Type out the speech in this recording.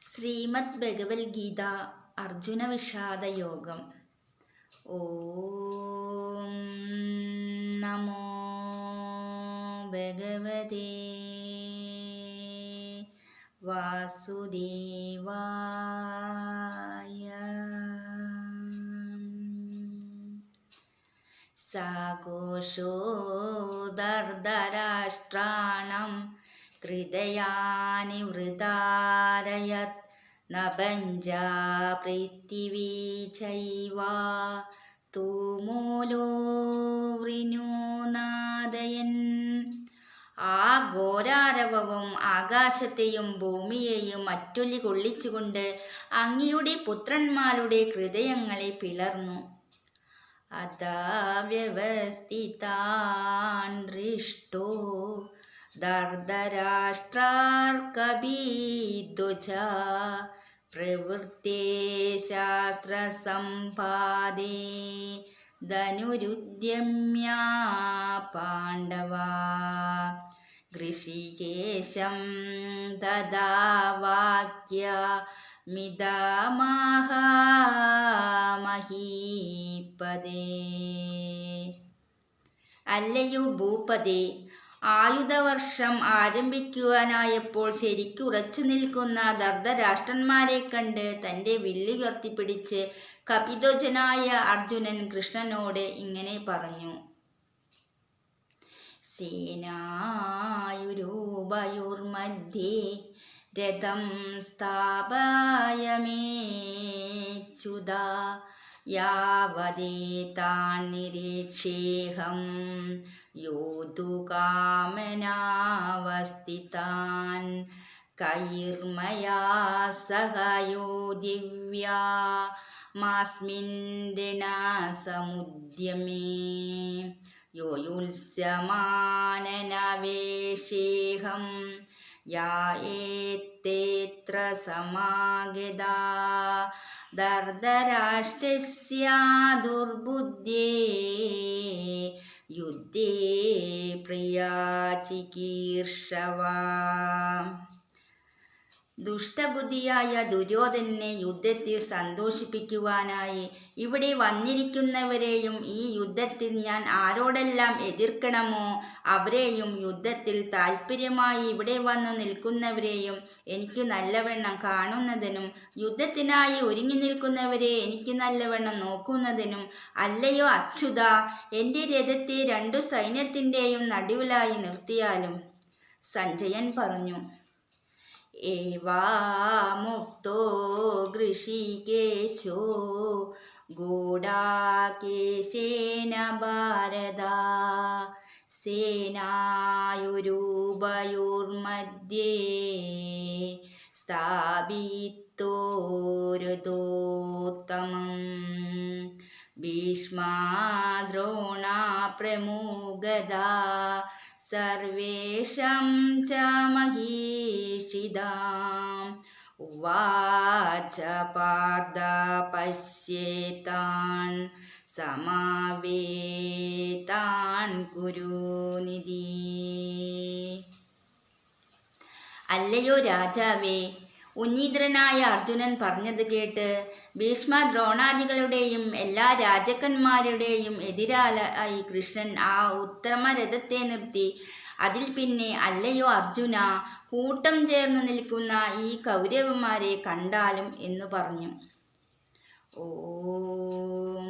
ശ്രീമദ് ഭഗവത്ഗീത അർജുന വിഷാദയോഗം. ഓം നമോ ഭഗവതേ വാസുദേവായ. സാഘോഷോ ദർദരാഷ്ട്രാണം ഹൃദയാനി വൃതാരയത് നഭഞ്ജാ പൃഥിവീ ചൈവ തൂമൂലോ വൃണൂനാദയൻ. ആ ഘോരാരവവും ആകാശത്തെയും ഭൂമിയെയും അറ്റൊലി കൊള്ളിച്ചുകൊണ്ട് അങ്ങയുടെ പുത്രന്മാരുടെ ഹൃദയങ്ങളെ പിളർന്നു. അതാവ്യവസ്ഥിതാൻ ദൃഷ്ടോ ദർദരാഷ്ട്രാർക്കഭീദ്വച പ്രവൃത്തേ ശാസ്ത്രസമ്പാദേ ധനുരുദ്യമ്യ പാണ്ഡവാ. ഋഷികേശം തഥാ വാക്യ മിതാമഹ മഹീപദേ. അല്ലയോ ഭൂപതേ, ആയുധവർഷം ആരംഭിക്കുവാനായപ്പോൾ ശരിക്കുറച്ചു നിൽക്കുന്ന ദർദരാഷ്ട്രന്മാരെ കണ്ട് തൻ്റെ വില്ലുയർത്തിപ്പിടിച്ച് കപിധ്വജനായ അർജുനൻ കൃഷ്ണനോട് ഇങ്ങനെ പറഞ്ഞു. സേനായുരുഭയോർമധ്യേ രഥം സ്ഥാപയമേച്യുതാ യാവദേതാൻ നിരീക്ഷേഹം യോദ്ധുകാമനാവസ്ഥിതാൻ കൈർമയാ സഹ യോദ്ധിവ്യാ മാസ്മിൻ രണസമുദ്യമേ യോയുത്സ്യമാനനവേഷേഹം യായേത്തേത്ര സമാഗതാ ദർദരാഷ്ട്രസ്യ ദുർബുദ്ധ്യേ യുദ്ധേ പ്രിയാ ചികീർഷവാ. ദുഷ്ടബുദ്ധിയായ ദുര്യോധനനെ യുദ്ധത്തിൽ സന്തോഷിപ്പിക്കുവാനായി ഇവിടെ വന്നിരിക്കുന്നവരെയും ഈ യുദ്ധത്തിൽ ഞാൻ ആരോടെല്ലാം എതിർക്കണമോ അവരെയും യുദ്ധത്തിൽ താൽപ്പര്യമായി ഇവിടെ വന്നു നിൽക്കുന്നവരെയും എനിക്ക് നല്ലവണ്ണം കാണുന്നതിനും യുദ്ധത്തിനായി ഒരുങ്ങി നിൽക്കുന്നവരെ എനിക്ക് നല്ലവണ്ണം നോക്കുന്നതിനും അല്ലയോ അച്യുത, എൻ്റെ രഥത്തെ രണ്ടു സൈന്യത്തിൻ്റെയും നടുവിലായി നിർത്തിയാലും. സഞ്ജയൻ പറഞ്ഞു. ഏവാമുക്തോ ഋഷികേശോ ഗൂഢാകേശേന ഭാരത സേനായുരുഭയോർമധ്യേ സ്ഥാപിതോരഥോത്തമം ഭീഷ്മാദ്രോണാ പ്രമുഖദാ സർവേഷാം ച മഹീഷിതാം. ഉവാച പാർത്ഥ പശ്യേതാൻ സമാവേതാൻ കുരുനിധി. അല്ലയോ രാജാവേ, ഉന്നീന്ദ്രനായ അർജുനൻ പറഞ്ഞത് കേട്ട് ഭീഷ്മ ദ്രോണാദികളുടെയും എല്ലാ രാജാക്കന്മാരുടെയും എതിരായി കൃഷ്ണൻ ആ ഉത്തമരഥത്തെ നിർത്തി. അതിൽ പിന്നെ അല്ലയോ അർജുന, കൂട്ടം ചേർന്ന് നിൽക്കുന്ന ഈ കൗരവന്മാരെ കണ്ടാലും എന്ന് പറഞ്ഞു. ഓം